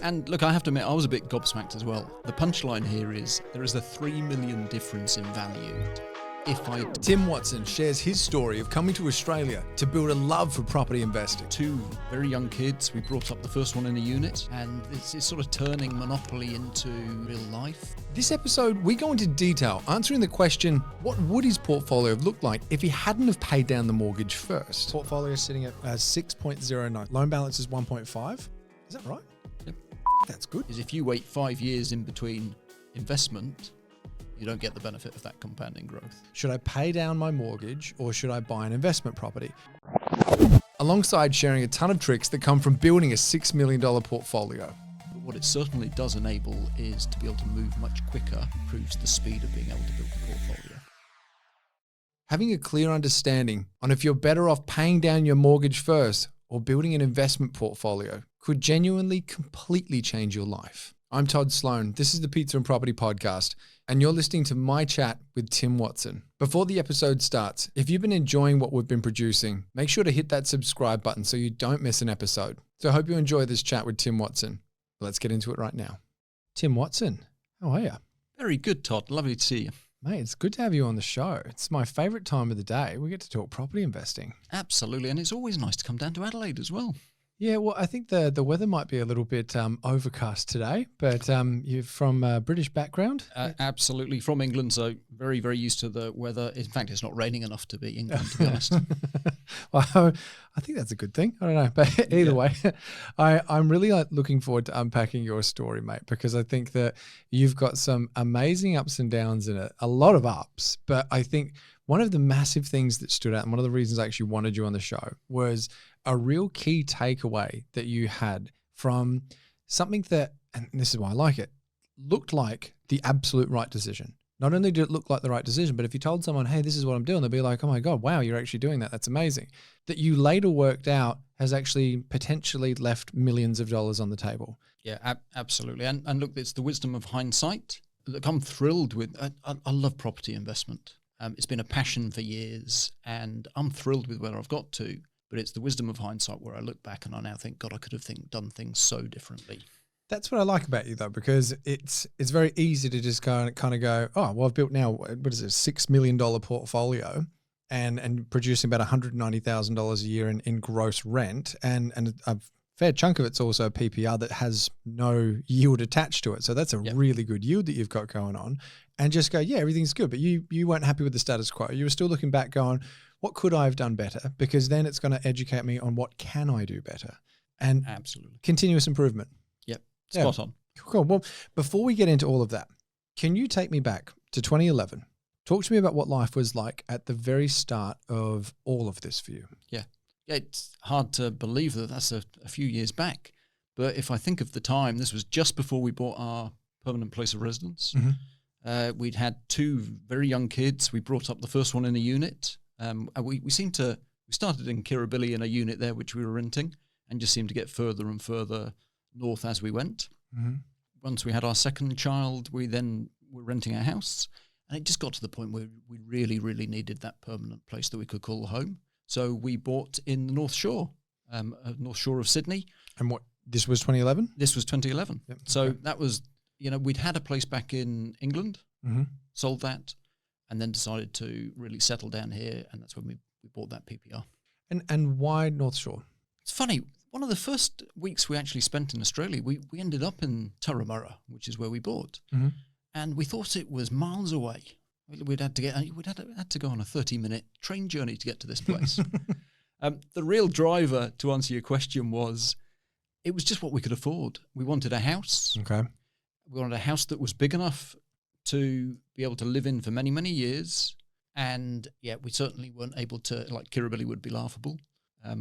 And look, I have to admit, I was a bit gobsmacked as well. The punchline here is there is a 3 million difference in value. If I Tim Watson shares his story of coming to Australia to build a love for property investing. 2 very young kids, we brought up the first one in a unit, and it's sort of turning monopoly into real life. This episode, we go into detail answering the question, what would his portfolio have looked like if he hadn't have paid down the mortgage first? Portfolio is sitting at 6.09. Loan balance is 1.5. Is that right? Yep. That's good. Is if you wait 5 years in between investment, you don't get the benefit of that compounding growth. Should I pay down my mortgage or should I buy an investment property? Alongside sharing a ton of tricks that come from building a $6 million portfolio. But what it certainly does enable is to be able to move much quicker, improves the speed of being able to build the portfolio. Having a clear understanding on if you're better off paying down your mortgage first or building an investment portfolio could genuinely completely change your life. I'm Todd Sloan. This is the Pizza and Property Podcast, and you're listening to my chat with Tim Watson. Before the episode starts, if you've been enjoying what we've been producing, make sure to hit that subscribe button so you don't miss an episode. So I hope you enjoy this chat with Tim Watson. Let's get into it right now. Tim Watson, how are you? Very good, Todd. Lovely to see you. Mate, it's good to have you on the show. It's my favorite time of the day. We get to talk property investing. Absolutely, and it's always nice to come down to Adelaide as well. Yeah, well, I think the weather might be a little bit overcast today, but you're from a British background? Absolutely, from England, so very, very used to the weather. In fact, it's not raining enough to be England, to be honest. Well, I think that's a good thing. I don't know, but either way, I'm really looking forward to unpacking your story, mate, because I think that you've got some amazing ups and downs in it, a lot of ups, but I think one of the massive things that stood out, and one of the reasons I actually wanted you on the show, was a real key takeaway that you had from something that, and this is why I like it, looked like the absolute right decision. Not only did it look like the right decision, but if you told someone, hey, this is what I'm doing, they'd be like, oh my God, wow, you're actually doing that. That's amazing. That you later worked out has actually potentially left millions of dollars on the table. Yeah, absolutely. And look, it's the wisdom of hindsight. Look, I'm thrilled with, I love property investment. It's been a passion for years, and I'm thrilled with where I've got to. But it's the wisdom of hindsight where I look back and I now think, God, I could have done things so differently. That's what I like about you, though, because it's very easy to just kind of go, oh, well, I've built now, what is it, $6 million portfolio and producing about $190,000 a year in gross rent. And a fair chunk of it's also a PPR that has no yield attached to it. So that's a really good yield that you've got going on. And just go, yeah, everything's good. But you weren't happy with the status quo. You were still looking back going, what could I have done better? Because then it's going to educate me on what can I do better. And absolutely continuous improvement. Yep, spot on. Cool. Well, before we get into all of that, can you take me back to 2011? Talk to me about what life was like at the very start of all of this for you. Yeah, it's hard to believe that that's a few years back. But if I think of the time, this was just before we bought our permanent place of residence. Mm-hmm. We'd had 2 very young kids. We brought up the first one in a unit. We started in Kirribilli in a unit there, which we were renting, and just seemed to get further and further north as we went. Mm-hmm. Once we had our second child, we then were renting a house, and it just got to the point where we really, really needed that permanent place that we could call home. So we bought in the North Shore of Sydney. And this was 2011? This was 2011. Yep. So okay. That was, we'd had a place back in England, mm-hmm. sold that, and then decided to really settle down here, and that's when we bought that PPR. And why North Shore? It's funny. One of the first weeks we actually spent in Australia, we ended up in Turramurra, which is where we bought, mm-hmm. and we thought it was miles away. We'd had to go on a 30-minute train journey to get to this place. The real driver, to answer your question, was it was just what we could afford. We wanted a house. Okay. We wanted a house that was big enough to be able to live in for many, many years. And we certainly weren't able to, like Kirribilli would be laughable.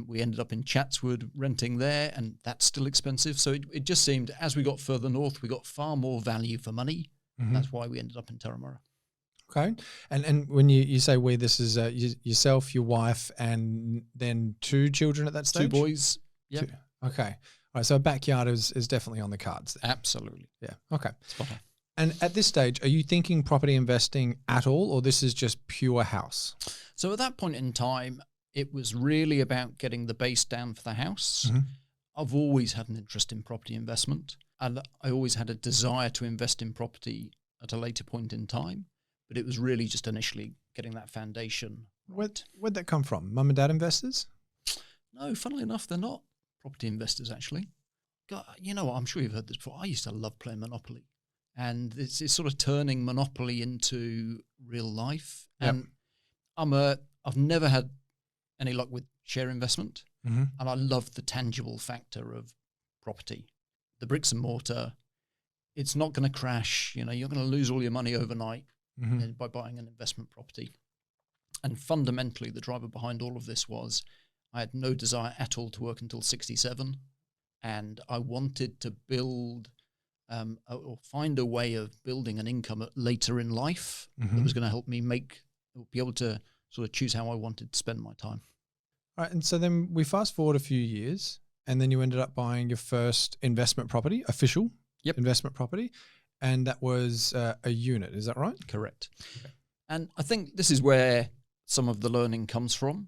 We ended up in Chatswood renting there, and that's still expensive. So it just seemed as we got further north, we got far more value for money. Mm-hmm. That's why we ended up in Turramurra. Okay. And when you say we, this is yourself, your wife, and then 2 children at that stage? 2 boys. Yeah. Okay. All right. So a backyard is definitely on the cards there. Absolutely. Yeah. Okay. Spot on. And at this stage, are you thinking property investing at all, or this is just pure house? So at that point in time, it was really about getting the base down for the house. Mm-hmm. I've always had an interest in property investment. And I always had a desire to invest in property at a later point in time, but it was really just initially getting that foundation. Where'd that come from? Mum and dad investors? No, funnily enough, they're not property investors, actually. God, you know what? I'm sure you've heard this before. I used to love playing Monopoly. And it's sort of turning Monopoly into real life. Yep. And I've never had any luck with share investment. Mm-hmm. And I love the tangible factor of property. The bricks and mortar, it's not going to crash. You know, you're going to lose all your money overnight by buying an investment property. And fundamentally, the driver behind all of this was I had no desire at all to work until 67. And I wanted to build or find a way of building an income later in life that was going to help me be able to sort of choose how I wanted to spend my time. All right. And so then we fast forward a few years, and then you ended up buying your first investment property, official investment property. And that was a unit. Is that right? Correct. Okay. And I think this is where some of the learning comes from,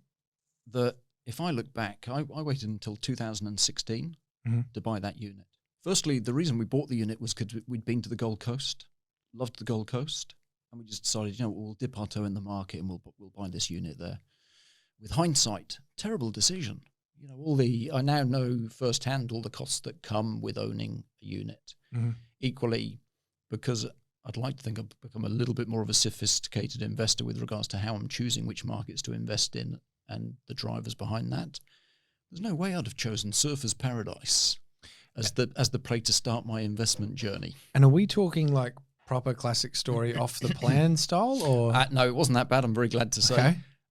that if I look back, I waited until 2016 to buy that unit. Firstly, the reason we bought the unit was because we'd been to the Gold Coast, loved the Gold Coast, and we just decided, we'll dip our toe in the market and we'll buy this unit there. With hindsight, terrible decision. I now know firsthand all the costs that come with owning a unit. Equally, because I'd like to think I've become a little bit more of a sophisticated investor with regards to how I'm choosing which markets to invest in and the drivers behind that. There's no way I'd have chosen Surfer's Paradise as the play to start my investment journey. And are we talking like proper classic story off the plan style, or? No, it wasn't that bad. I'm very glad to say.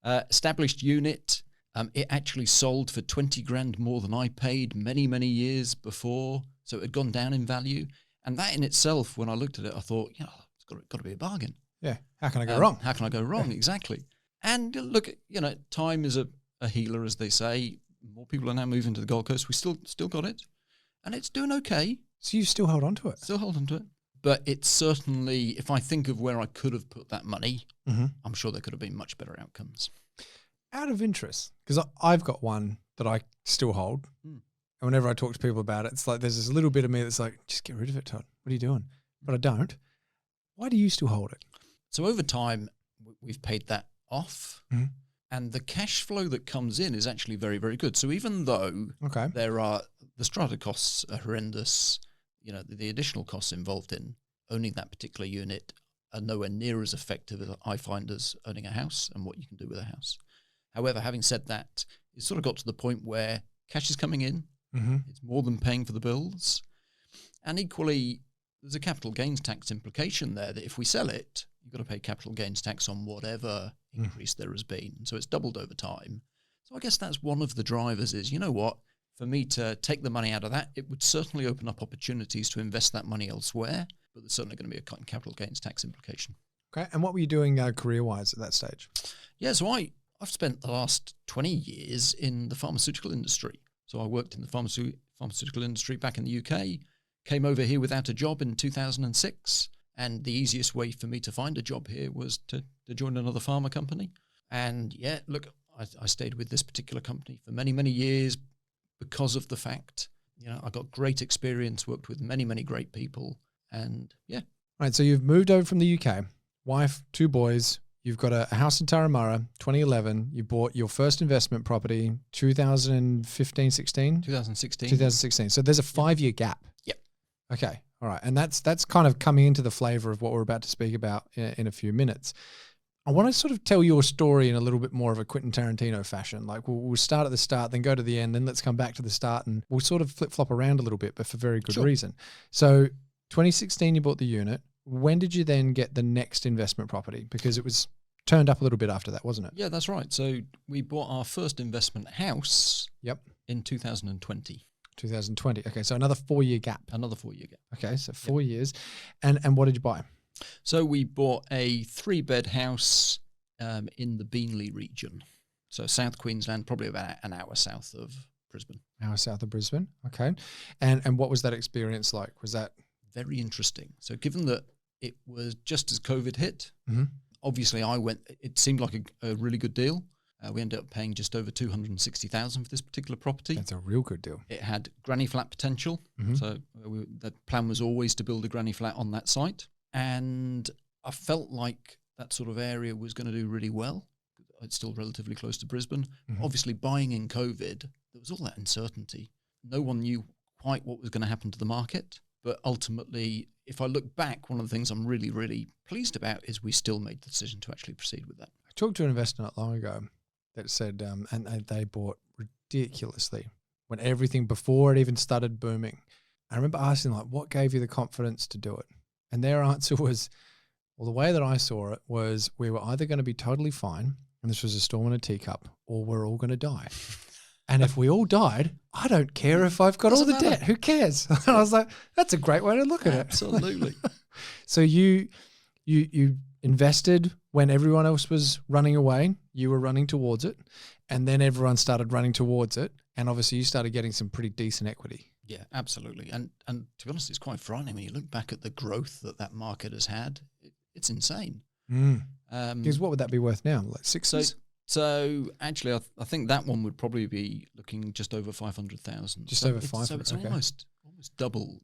Okay. Established unit. It actually sold for 20 grand more than I paid many, many years before. So it had gone down in value. And that in itself, when I looked at it, I thought, it's got to be a bargain. Yeah. How can I go wrong? How can I go wrong? Exactly. And look, time is a healer, as they say. More people are now moving to the Gold Coast. We still got it. And it's doing okay. So you still hold on to it? Still hold on to it. But it's certainly, if I think of where I could have put that money, I'm sure there could have been much better outcomes. Out of interest, because I've got one that I still hold. And whenever I talk to people about it, it's like there's this little bit of me that's like, just get rid of it, Todd. What are you doing? But I don't. Why do you still hold it? So over time, we've paid that off. And the cash flow that comes in is actually very, very good. So even though the strata costs are horrendous, the additional costs involved in owning that particular unit are nowhere near as effective as I find as owning a house and what you can do with a house. However, having said that, it sort of got to the point where cash is coming in. It's more than paying for the bills. And equally, there's a capital gains tax implication there that if we sell it, you've got to pay capital gains tax on whatever increase there has been. So it's doubled over time. So I guess that's one of the drivers is, for me to take the money out of that, it would certainly open up opportunities to invest that money elsewhere, but there's certainly going to be a capital gains tax implication. Okay. And what were you doing career-wise at that stage? Yeah, so I've spent the last 20 years in the pharmaceutical industry. So I worked in the pharmaceutical industry back in the UK, came over here without a job in 2006. And the easiest way for me to find a job here was to join another pharma company. And yeah, look, I stayed with this particular company for many, many years because of the fact, I got great experience, worked with many, many great people. And yeah. Right. So you've moved over from the UK, wife, 2 boys. You've got a house in Turramurra, 2011. You bought your first investment property, 2015, 16? 2016. 2016. So there's a 5-year gap. Yep. Okay. All right. And that's kind of coming into the flavor of what we're about to speak about in a few minutes. I want to sort of tell your story in a little bit more of a Quentin Tarantino fashion. Like we'll start at the start, then go to the end, then let's come back to the start, and we'll sort of flip-flop around a little bit, but for very good reason. So 2016, you bought the unit. When did you then get the next investment property? Because it was turned up a little bit after that, wasn't it? Yeah, that's right. So we bought our first investment house in 2020. 2020. Okay, so another 4-year gap. Another 4-year gap. Okay, so 4 years. And what did you buy? So we bought a 3-bed house in the Beanley region. So South Queensland, probably about an hour south of Brisbane. Hour south of Brisbane. Okay. And what was that experience like? Was that very interesting? So given that it was just as COVID hit, obviously it seemed like a really good deal. We ended up paying just over 260,000 for this particular property. That's a real good deal. It had granny flat potential. So the plan was always to build a granny flat on that site. And I felt like that sort of area was going to do really well. It's still relatively close to Brisbane. Obviously, buying in COVID, there was all that uncertainty. No one knew quite what was going to happen to the market. But ultimately, if I look back, one of the things I'm really, really pleased about is we still made the decision to actually proceed with that. I talked to an investor not long ago that said, and they bought ridiculously when everything before it even started booming. I remember asking, like, what gave you the confidence to do it? And their answer was, well, the way that I saw it was we were either going to be totally fine, and this was a storm in a teacup, or we're all going to die. And if we all died, I don't care if I've got all the debt. Who cares? And I was like, that's a great way to look at it. Absolutely. So you invested when everyone else was running away. You were running towards it, and then everyone started running towards it. And obviously you started getting some pretty decent equity. Yeah, absolutely. And to be honest, it's quite frightening when you look back at the growth that market has had. It's insane. Because what would that be worth now? Like sixes? So actually, I think that one would probably be looking just over 500,000. Just over 500. So it's almost doubled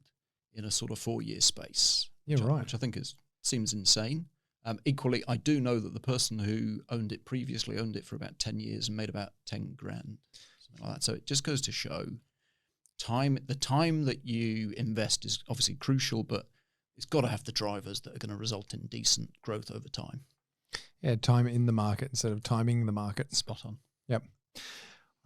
in a sort of 4-year space. Yeah, right. Which I think seems insane. Equally, I do know that the person who owned it previously owned it for about 10 years and made about 10 grand, something like that. So it just goes to show the time that you invest is obviously crucial, but it's got to have the drivers that are going to result in decent growth over time. Yeah, time in the market instead of timing the market. Spot on. Yep.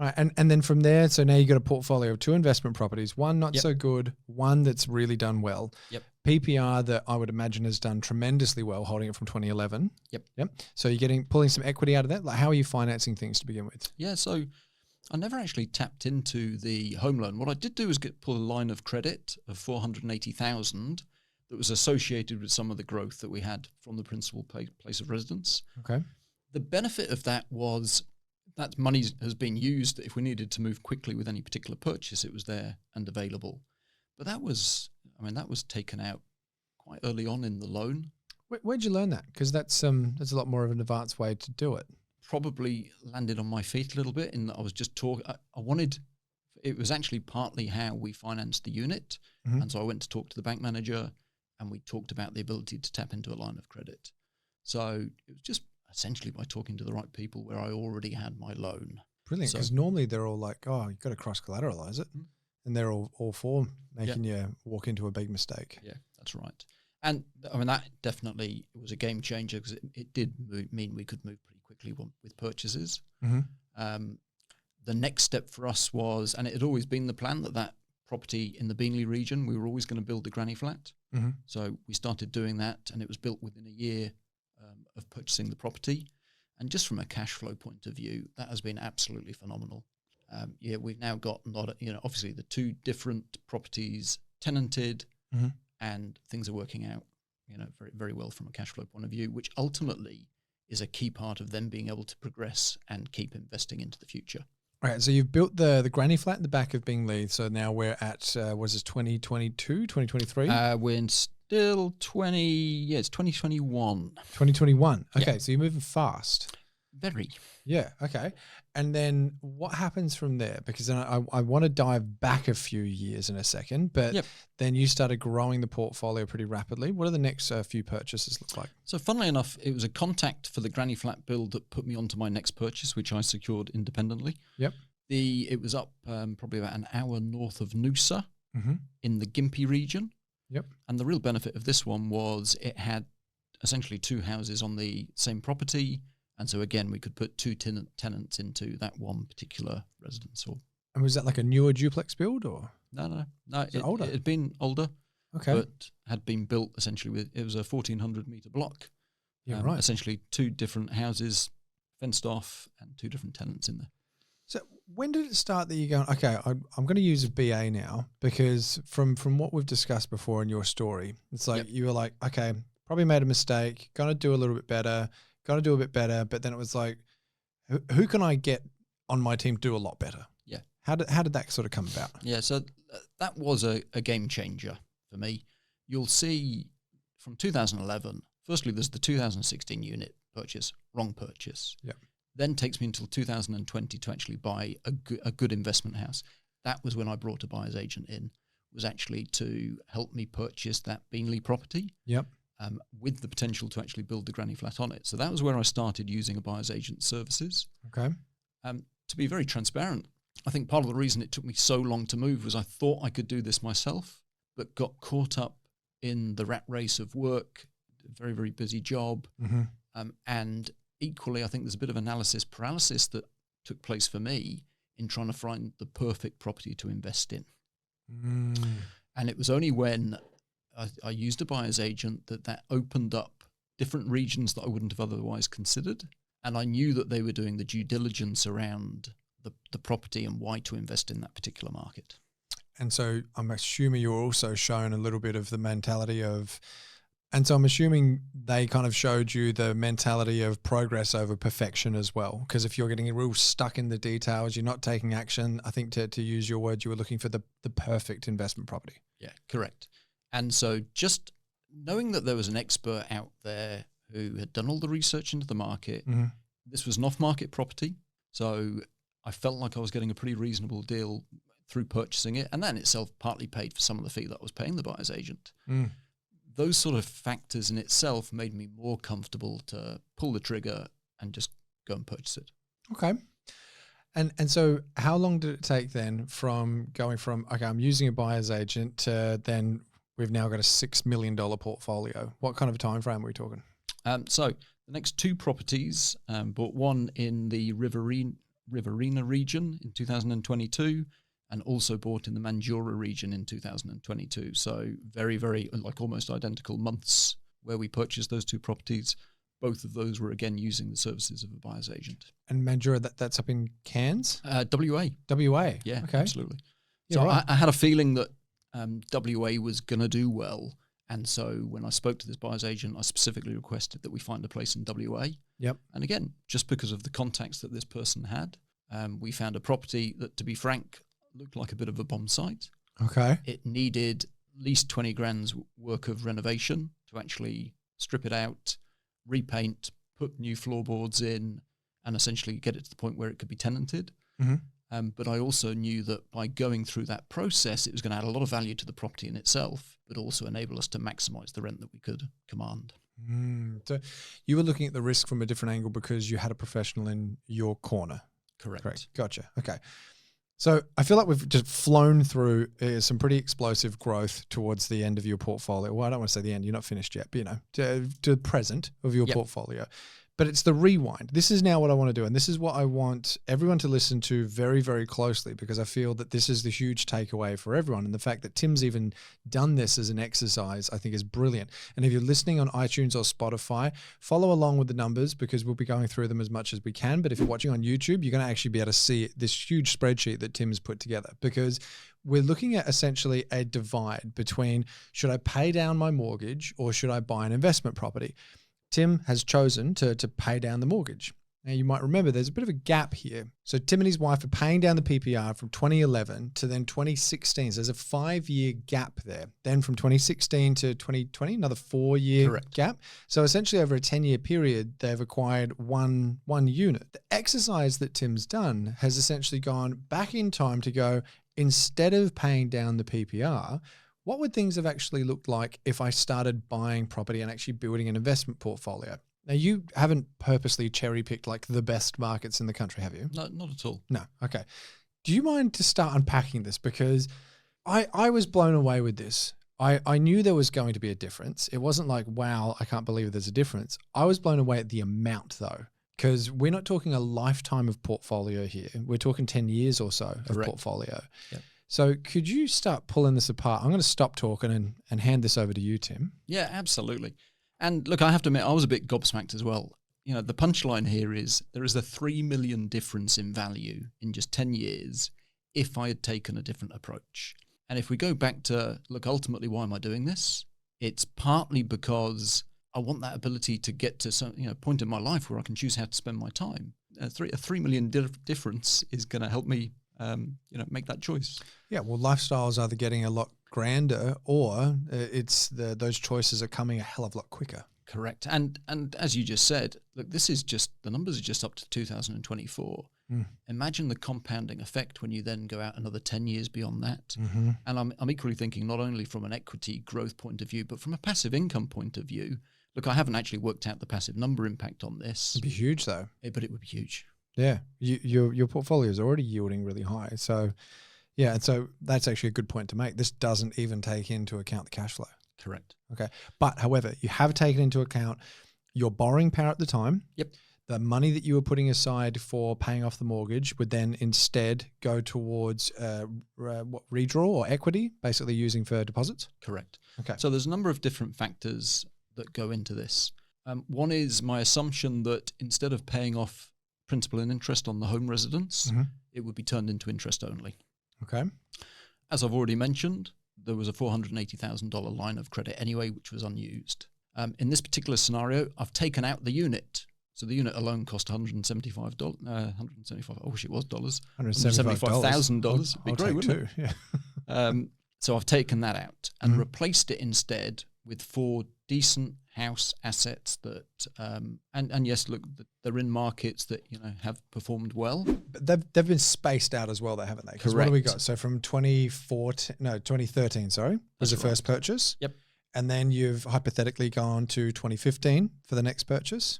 All right, and then from there, so now you got a portfolio of 2 investment properties, one not so good, one that's really done well. Yep. PPR that I would imagine has done tremendously well, holding it from 2011. Yep. So you're pulling some equity out of that. Like, how are you financing things to begin with? Yeah, so I never actually tapped into the home loan. What I did do was pull a line of credit of 480,000 that was associated with some of the growth that we had from the principal place of residence. Okay. The benefit of that was that money has been used. If we needed to move quickly with any particular purchase, it was there and available. But that was taken out quite early on in the loan. Where'd you learn that? Because that's a lot more of an advanced way to do it. Probably landed on my feet a little bit in that I was just talking. It was actually partly how we financed the unit. And so I went to talk to the bank manager and we talked about the ability to tap into a line of credit. So it was just essentially by talking to the right people where I already had my loan. Brilliant, because normally they're all like, oh, you've got to cross-collateralize it. And they're all for making you walk into a big mistake. Yeah, that's right. And I mean, that definitely was a game changer because it did mean we could move pretty quickly with purchases. The next step for us was, and it had always been the plan that property in the Beanley region, we were always going to build the granny flat. So we started doing that and it was built within a year of purchasing the property. And just from a cash flow point of view, that has been absolutely phenomenal. We've now got obviously the 2 different properties tenanted and things are working out, very, very well from a cash flow point of view, which ultimately is a key part of them being able to progress and keep investing into the future. All right, so you've built the granny flat in the back of Beanley. So now we're at, was this 2022, 2023? We're in still it's 2021. 2021. Okay, so you're moving fast. Very. Yeah, okay. And then what happens from there? Because then I want to dive back a few years in a second, but then you started growing the portfolio pretty rapidly. What do the next few purchases look like? So funnily enough, it was a contact for the granny flat build that put me onto my next purchase, which I secured independently. Yep. It was up probably about an hour north of Noosa in the Gympie region. Yep. And the real benefit of this one was it had essentially 2 houses on the same property. And so again, we could put 2 tenants into that one particular residence hall. And was that like a newer duplex build or? No. Older? It had been older. Okay. But had been built essentially it was a 1,400 meter block. Yeah, right. Essentially 2 different houses fenced off and 2 different tenants in there. So when did it start that you're going, okay, I'm going to use a BA now? Because from what we've discussed before in your story, it's like you were like, okay, probably made a mistake, going to do a little bit better, got to do a bit better. But then it was like, who can I get on my team to do a lot better? Yeah. How did that sort of come about? Yeah, so that was a game changer for me. You'll see from 2011, firstly, there's the 2016 unit purchase, wrong purchase. Yeah. then takes me until 2020 to actually buy a good investment house. That was when I brought a buyer's agent in, was actually to help me purchase that Beanley property. Yep. With the potential to actually build the granny flat on it. So that was where I started using a buyer's agent services. Okay. To be very transparent, I think part of the reason it took me so long to move was I thought I could do this myself, but got caught up in the rat race of work, a very, very busy job. And equally, I think there's a bit of analysis paralysis that took place for me in trying to find the perfect property to invest in. And it was only when I used a buyer's agent that opened up different regions that I wouldn't have otherwise considered. And I knew that they were doing the due diligence around the property and why to invest in that particular market. And so I'm assuming you're also shown a little bit of the mentality of, and so I'm assuming they kind of showed you the mentality of progress over perfection as well. Because if you're getting real stuck in the details, you're not taking action. I think to use your words, you were looking for the perfect investment property. Yeah, correct. And so just knowing that there was an expert out there who had done all the research into the market, this was an off-market property. So I felt like I was getting a pretty reasonable deal through purchasing it. And that in itself partly paid for some of the fee that I was paying the buyer's agent. Those sort of factors in itself made me more comfortable to pull the trigger and just go and purchase it. Okay. And so how long did it take then from going from, okay, I'm using a buyer's agent to then we've now got a $6 million portfolio? What kind of a time frame are we talking? So the next two properties, bought one in the Riverina region in 2022 and also bought in the Mandurah region in 2022. So very, very like almost identical months where we purchased those two properties. Both of those were again using the services of a buyer's agent. And Mandurah, that's up in Cairns? WA. WA. Yeah, okay. Absolutely. Yeah, so right. I had a feeling that WA was going to do well. And so when I spoke to this buyer's agent, I specifically requested that we find a place in WA. Yep. And again, just because of the contacts that this person had, we found a property that, to be frank, looked like a bit of a bomb site. Okay. It needed at least 20 grand's work of renovation to actually strip it out, repaint, put new floorboards in, and essentially get it to the point where it could be tenanted. But I also knew that by going through that process, it was going to add a lot of value to the property in itself, but also enable us to maximize the rent that we could command. So you were looking at the risk from a different angle because you had a professional in your corner. Correct. Gotcha. Okay. So I feel like we've just flown through some pretty explosive growth towards the end of your portfolio. Well, I don't want to say the end. You're not finished yet, but to the present of your portfolio. But it's the rewind. This is now what I want to do. And this is what I want everyone to listen to very, very closely, because I feel that this is the huge takeaway for everyone. And the fact that Tim's even done this as an exercise, I think is brilliant. And if you're listening on iTunes or Spotify, follow along with the numbers because we'll be going through them as much as we can. But if you're watching on YouTube, you're going to actually be able to see this huge spreadsheet that Tim's put together, because we're looking at essentially a divide between, should I pay down my mortgage or should I buy an investment property? Tim has chosen to pay down the mortgage. Now, you might remember there's a bit of a gap here. So Tim and his wife are paying down the PPR from 2011 to then 2016. So there's a 5-year gap there. Then from 2016 to 2020, another 4-year gap. So essentially over a 10-year period, they've acquired one unit. The exercise that Tim's done has essentially gone back in time to go, instead of paying down the PPR, what would things have actually looked like if I started buying property and actually building an investment portfolio? Now, you haven't purposely cherry-picked like the best markets in the country, have you? No, not at all. No. Okay. Do you mind to start unpacking this? Because I was blown away with this. I knew there was going to be a difference. It wasn't like, wow, I can't believe there's a difference. I was blown away at the amount though, because we're not talking a lifetime of portfolio here. We're talking 10 years or so of portfolio. Yep. So could you start pulling this apart? I'm going to stop talking and hand this over to you, Tim. Yeah, absolutely. And look, I have to admit, I was a bit gobsmacked as well. You know, the punchline here is there is a 3 million difference in value in just 10 years if I had taken a different approach. And if we go back to, look, ultimately, why am I doing this? It's partly because I want that ability to get to some point in my life where I can choose how to spend my time. A 3 million difference is going to help me make that choice. Yeah, well, lifestyles either getting a lot grander or those choices are coming a hell of a lot quicker. Correct. And as you just said, look, this is just, the numbers are just up to 2024. Imagine the compounding effect when you then go out another 10 years beyond that. And I'm equally thinking not only from an equity growth point of view, but from a passive income point of view. Look, I haven't actually worked out the passive number impact on this. It'd be huge though. But it would be huge. Yeah. Your portfolio is already yielding really high. So yeah. And so that's actually a good point to make. This doesn't even take into account the cash flow. Correct. Okay. But however, you have taken into account your borrowing power at the time. Yep. The money that you were putting aside for paying off the mortgage would then instead go towards redraw or equity, basically using for deposits? Correct. Okay. So there's a number of different factors that go into this. One is my assumption that instead of paying off principal and interest on the home residence, it would be turned into interest only. Okay. As I've already mentioned, there was a $480,000 line of credit anyway, which was unused. In this particular scenario, I've taken out the unit. So the unit alone cost $175. I wish it was dollars. $175,000. It'd be great, wouldn't it? Yeah. So I've taken that out and replaced it instead with 4 decent house assets that, and yes, look, they're in markets that have performed well. But they've been spaced out as well, though, haven't they? Because what do we got? So from 2013, sorry, was the first purchase. Yep. And then you've hypothetically gone to 2015 for the next purchase.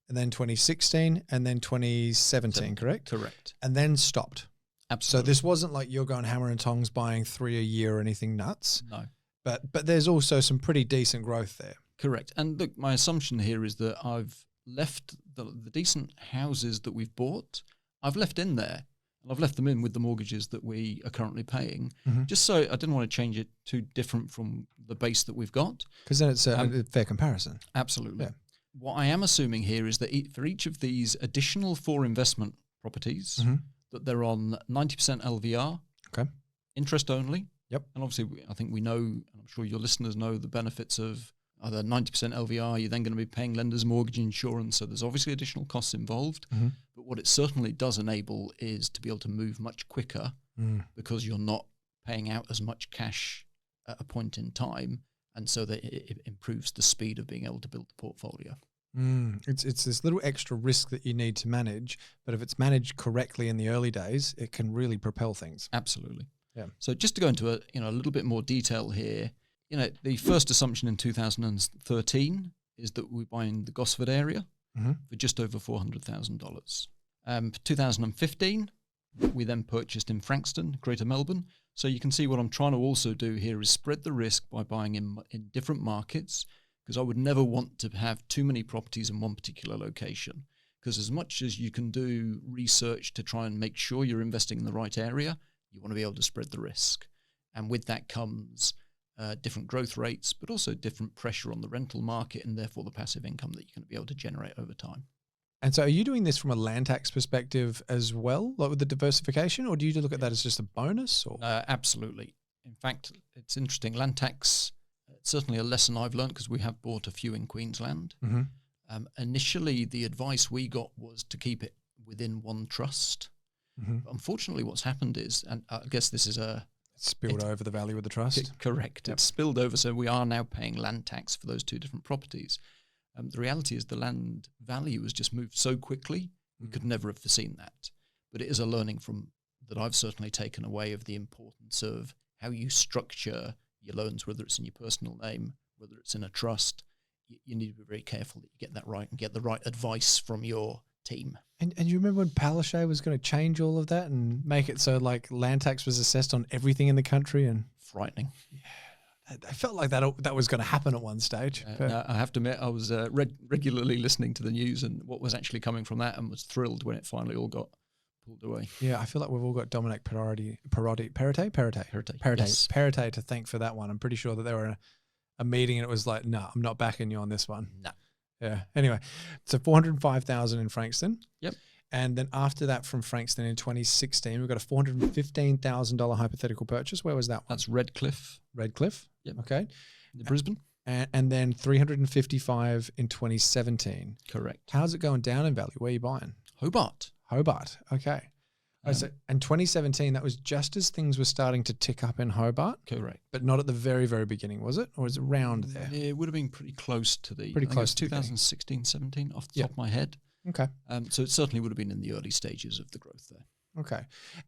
And then 2016 and then 2017, correct? Correct. And then stopped. Absolutely. So this wasn't like you're going hammer and tongs buying 3 a year or anything nuts. No. But there's also some pretty decent growth there. Correct. And look, my assumption here is that I've left the decent houses that we've bought, I've left in there. And I've left them in with the mortgages that we are currently paying, just so I didn't want to change it too different from the base that we've got. Because then it's a fair comparison. Absolutely. Yeah. What I am assuming here is that for each of these additional 4 investment properties, that they're on 90% LVR, interest only. Yep. And obviously, I think we know, and I'm sure your listeners know the benefits of either 90% LVR, you're then going to be paying lenders mortgage insurance, so there's obviously additional costs involved. But what it certainly does enable is to be able to move much quicker because you're not paying out as much cash at a point in time. And so that it improves the speed of being able to build the portfolio. It's this little extra risk that you need to manage, but if it's managed correctly in the early days, it can really propel things. Absolutely. Yeah. So just to go into a little bit more detail here, the first assumption in 2013 is that we're buying the Gosford area for just over $400,000. For 2015, we then purchased in Frankston, Greater Melbourne. So you can see what I'm trying to also do here is spread the risk by buying in different markets, because I would never want to have too many properties in one particular location. Because as much as you can do research to try and make sure you're investing in the right area, you want to be able to spread the risk. And with that comes different growth rates, but also different pressure on the rental market and therefore the passive income that you're going to be able to generate over time. And so are you doing this from a land tax perspective as well, like with the diversification, or do you look at that as just a bonus? Or? Absolutely. In fact, it's interesting. Land tax, certainly a lesson I've learned because we have bought a few in Queensland. Initially, the advice we got was to keep it within one trust. But unfortunately, what's happened is, and I guess this is it's spilled over the value of the trust. Correct. Yep. It's spilled over, so we are now paying land tax for those 2 different properties. The reality is the land value has just moved so quickly, we could never have foreseen that. But it is a learning that I've certainly taken away of the importance of how you structure your loans, whether it's in your personal name, whether it's in a trust. You need to be very careful that you get that right and get the right advice from your team. And you remember when Palaszczuk was going to change all of that and make it so like land tax was assessed on everything in the country? And frightening. Yeah. I felt like that was going to happen at one stage. I have to admit, I was regularly listening to the news and what was actually coming from that, and was thrilled when it finally all got pulled away. Yeah, I feel like we've all got Dominic Perrottet to thank for that one. I'm pretty sure that they were in a meeting and it was like, no, I'm not backing you on this one. No. Yeah. Anyway, so 405,000 in Frankston. Yep. And then after that, from Frankston in 2016, we've got a $415,000 hypothetical purchase. Where was that one? That's Redcliffe. Redcliffe. Yep. Okay. In Brisbane. And then 355 in 2017. Correct. How's it going down in value? Where are you buying? Hobart. Hobart. Okay. And 2017, that was just as things were starting to tick up in Hobart? Correct. But not at the very, very beginning, was it? Or is it around there? It would have been pretty close to the... Pretty close to 2016, 17, off the top of my head. Okay. So it certainly would have been in the early stages of the growth there. Okay.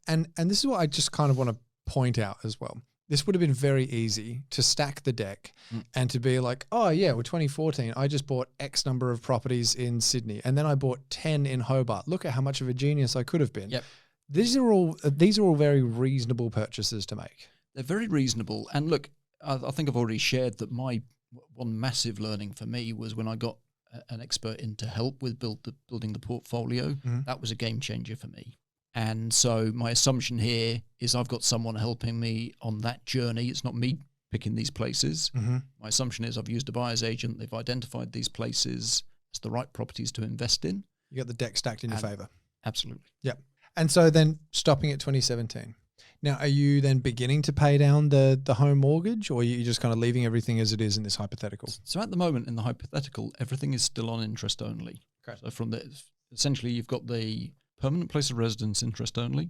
And this is what I just kind of want to point out as well. This would have been very easy to stack the deck and to be like, oh yeah, well 2014, I just bought X number of properties in Sydney and then I bought 10 in Hobart. Look at how much of a genius I could have been. Yep. These are all very reasonable purchases to make. They're very reasonable. And look, I think I've already shared that my one massive learning for me was when I got an expert in to help with building the portfolio. That was a game changer for me. And so my assumption here is I've got someone helping me on that journey. It's not me picking these places. My assumption is I've used a buyer's agent. They've identified these places as the right properties to invest in. You got the deck stacked in your favor. Absolutely. Yep. And so then stopping at 2017. Now, are you then beginning to pay down the home mortgage, or are you just kind of leaving everything as it is in this hypothetical? So at the moment in the hypothetical, everything is still on interest only. Okay. So essentially you've got the permanent place of residence interest only,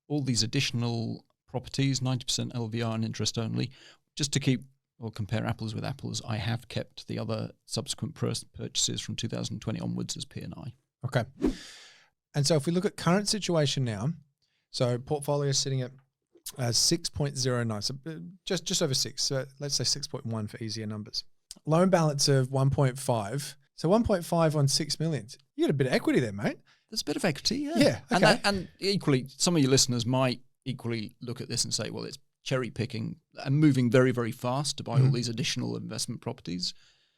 all these additional properties, 90% LVR and interest only. Just to keep or compare apples with apples, I have kept the other subsequent purchases from 2020 onwards as P&I. Okay. And so if we look at current situation now, so portfolio is sitting at 6.09, so just over 6. So let's say 6.1 for easier numbers. Loan balance of 1.5. So 1.5 on 6 million. You got a bit of equity there, mate. There's a bit of equity, yeah. Yeah, okay. And equally, some of your listeners might equally look at this and say, well, it's cherry picking and moving very, very fast to buy all these additional investment properties.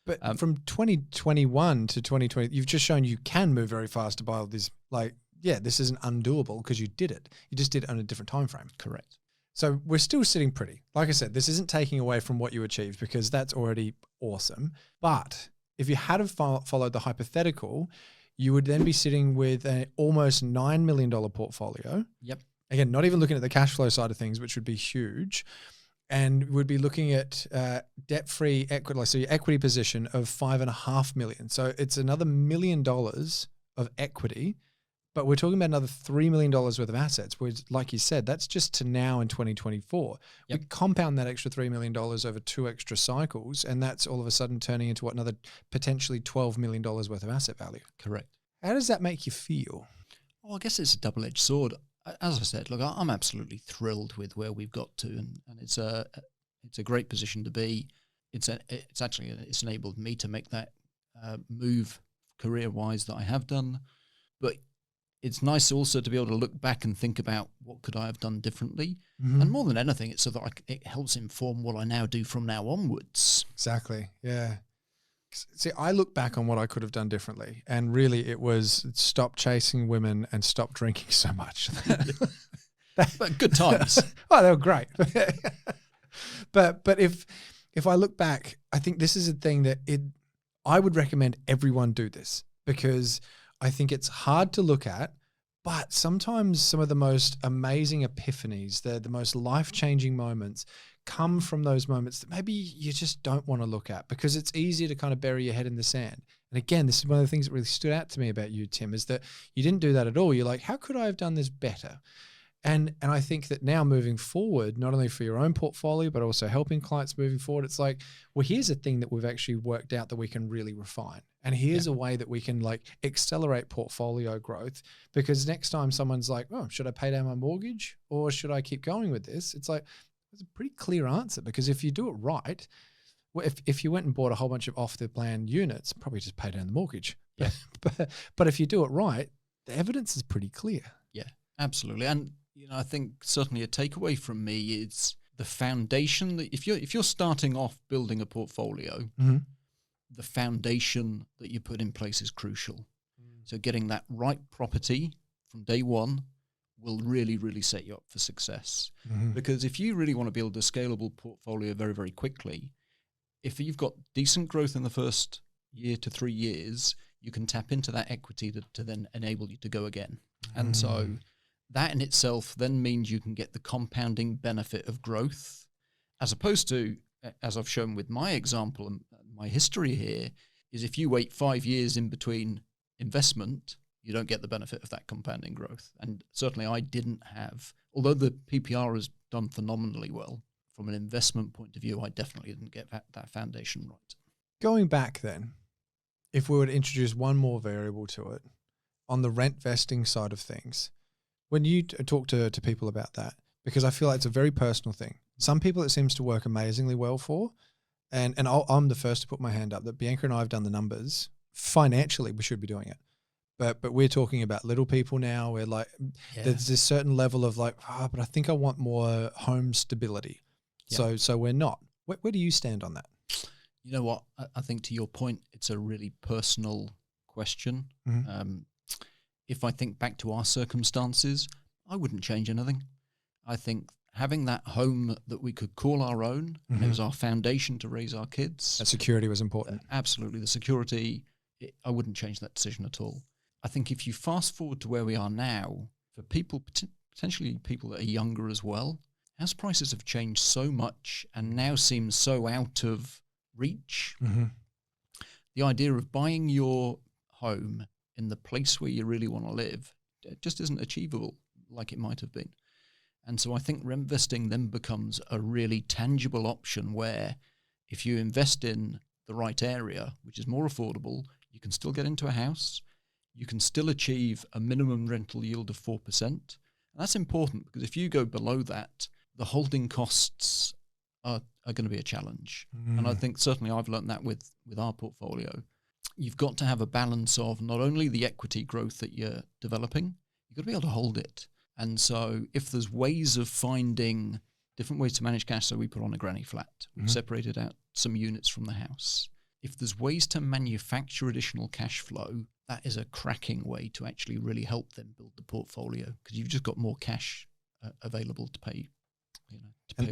But from 2021 to 2020, you've just shown you can move very fast to buy all these. Like, yeah, this isn't undoable because you did it. You just did it on a different time frame. Correct. So we're still sitting pretty. Like I said, this isn't taking away from what you achieved because that's already awesome. But if you had have followed the hypothetical, you would then be sitting with an almost $9 million portfolio. Yep. Again, not even looking at the cash flow side of things, which would be huge. And would be looking at debt-free equity, so your equity position of $5.5 million. So it's another $1 million of equity, but we're talking about another $3 million worth of assets, which, like you said, that's just to now in 2024. Yep. We compound that extra $3 million over 2 extra cycles, and that's all of a sudden turning into another potentially $12 million worth of asset value. Correct. How does that make you feel? Well, I guess it's a double-edged sword. As I said, look, I'm absolutely thrilled with where we've got to, and it's a great position to be. It's enabled me to make that move career-wise that I have done, but it's nice also to be able to look back and think about what could I have done differently. And more than anything, it's so that it helps inform what I now do from now onwards. Exactly. Yeah. See, I look back on what I could have done differently, and really it was stop chasing women and stop drinking so much. But good times. Oh, they were great. But if I look back, I think this is a thing that I would recommend everyone do this, because I think it's hard to look at, but sometimes some of the most amazing epiphanies, the most life-changing moments come from those moments that maybe you just don't want to look at, because it's easier to kind of bury your head in the sand. And again, this is one of the things that really stood out to me about you, Tim, is that you didn't do that at all. You're like, how could I have done this better? And I think that now moving forward, not only for your own portfolio, but also helping clients moving forward, it's like, well, here's a thing that we've actually worked out that we can really refine. And here's a way that we can like accelerate portfolio growth, because next time someone's like, oh, should I pay down my mortgage or should I keep going with this? It's like, it's a pretty clear answer, because if you do it right, well, if you went and bought a whole bunch of off the plan units, probably just pay down the mortgage. Yeah. But if you do it right, the evidence is pretty clear. Yeah, absolutely. And I think certainly a takeaway from me is the foundation that if you're starting off building a portfolio, the foundation that you put in place is crucial. So getting that right property from day one will really, really set you up for success. Because if you really want to build a scalable portfolio very, very quickly, if you've got decent growth in the first year to 3 years, you can tap into that equity to then enable you to go again. And so that in itself then means you can get the compounding benefit of growth, as opposed to, as I've shown with my example and my history here, is if you wait 5 years in between investment, you don't get the benefit of that compounding growth. And certainly I didn't have, although the PPR has done phenomenally well, from an investment point of view, I definitely didn't get that foundation right. Going back then, if we were to introduce one more variable to it, on the rent vesting side of things, when you talk to people about that, because I feel like it's a very personal thing. Some people it seems to work amazingly well for, and I'm the first to put my hand up that Bianca and I have done the numbers. Financially, we should be doing it. But we're talking about little people now. We're like, there's this certain level of like, but I think I want more home stability. Yeah. So we're not. Where do you stand on that? You know what? I think to your point, it's a really personal question. Mm-hmm. If I think back to our circumstances, I wouldn't change anything. I think having that home that we could call our own, and it was our foundation to raise our kids. That security was important. Absolutely. The security, I wouldn't change that decision at all. I think if you fast forward to where we are now, for people, potentially people that are younger as well, house prices have changed so much and now seem so out of reach. Mm-hmm. The idea of buying your home in the place where you really want to live just isn't achievable like it might have been. And so I think rent vesting then becomes a really tangible option where if you invest in the right area, which is more affordable, you can still get into a house. You can still achieve a minimum rental yield of 4%. And that's important because if you go below that, the holding costs are going to be a challenge. And I think certainly I've learned that with our portfolio. You've got to have a balance of not only the equity growth that you're developing, you've got to be able to hold it. And so if there's ways of finding different ways to manage cash, so we put on a granny flat, we've separated out some units from the house. If there's ways to manufacture additional cash flow, that is a cracking way to actually really help them build the portfolio because you've just got more cash available to pay,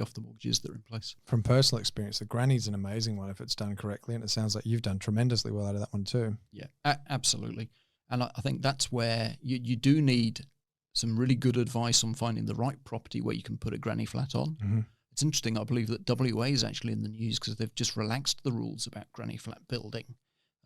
off the mortgages that are in place. From personal experience, the granny's an amazing one if it's done correctly, and it sounds like you've done tremendously well out of that one too. Yeah, absolutely. And I think that's where you do need some really good advice on finding the right property where you can put a granny flat on. Mm-hmm. It's interesting, I believe that WA is actually in the news because they've just relaxed the rules about granny flat building.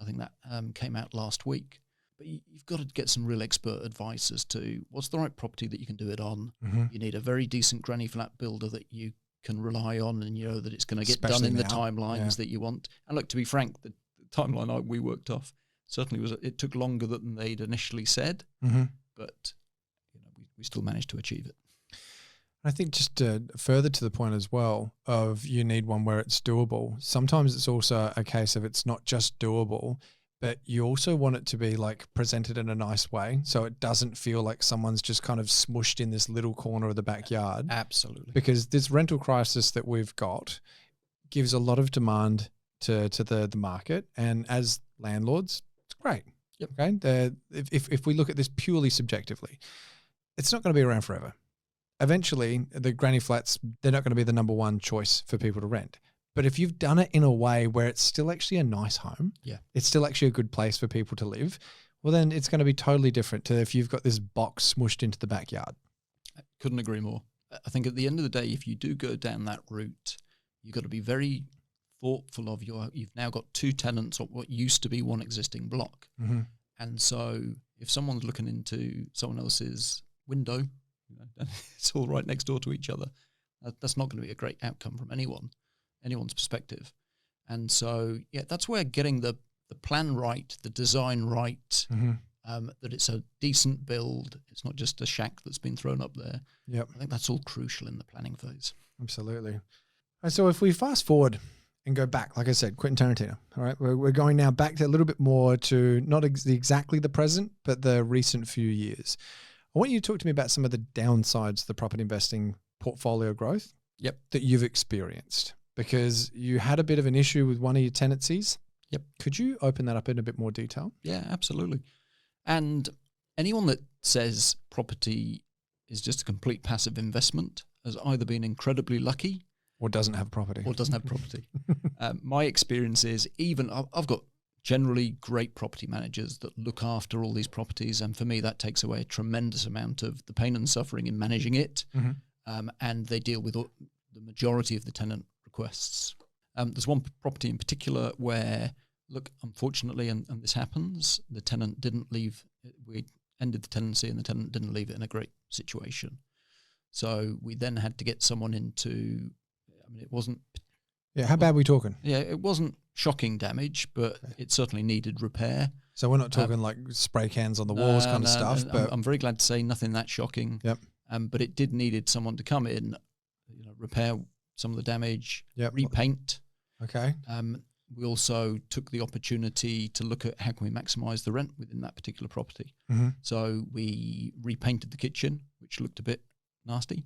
I think that came out last week. But you've got to get some real expert advice as to what's the right property that you can do it on. Mm-hmm. You need a very decent granny flat builder that you can rely on and you know that it's going to get done in the timelines that you want. And look, to be frank, the timeline we worked off certainly it took longer than they'd initially said, but we still managed to achieve it. I think just further to the point as well of you need one where it's doable. Sometimes it's also a case of it's not just doable, but you also want it to be like presented in a nice way so it doesn't feel like someone's just kind of smushed in this little corner of the backyard. Absolutely. Because this rental crisis that we've got gives a lot of demand to the market, and as landlords, it's great. Yep. Okay. If we look at this purely subjectively, it's not going to be around forever. Eventually, the granny flats, they're not going to be the number one choice for people to rent. But if you've done it in a way where it's still actually a nice home, it's still actually a good place for people to live, well, then it's going to be totally different to if you've got this box smushed into the backyard. I couldn't agree more. I think at the end of the day, if you do go down that route, you've got to be very thoughtful of you've now got two tenants on what used to be one existing block. Mm-hmm. And so if someone's looking into someone else's window, and it's all right next door to each other, that's not going to be a great outcome from anyone's perspective. And so, that's where getting the plan right, the design right, that it's a decent build, it's not just a shack that's been thrown up there. Yep. I think that's all crucial in the planning phase. Absolutely. And so if we fast forward and go back, like I said, Quentin Tarantino, all right, we're going now back to a little bit more to not exactly the present, but the recent few years. I want you to talk to me about some of the downsides of the property investing portfolio growth that you've experienced, because you had a bit of an issue with one of your tenancies. Yep. Could you open that up in a bit more detail? Yeah, absolutely. And anyone that says property is just a complete passive investment has either been incredibly lucky or doesn't have property. My experience is I've got generally great property managers that look after all these properties. And for me, that takes away a tremendous amount of the pain and suffering in managing it. Mm-hmm. And they deal with the majority of the tenant requests. There's one property in particular where, look, unfortunately, and this happens, the tenant didn't leave we ended the tenancy and the tenant didn't leave it in a great situation. So we then had to get someone into, I mean, it wasn't. Yeah, how bad are we talking? Yeah, it wasn't shocking damage, but it certainly needed repair. So we're not talking like spray cans on the walls kind of stuff. But I'm very glad to say nothing that shocking. Yep. But it did needed someone to come in, repair some of the damage, repaint. Okay. We also took the opportunity to look at how can we maximise the rent within that particular property. Mm-hmm. So we repainted the kitchen, which looked a bit nasty.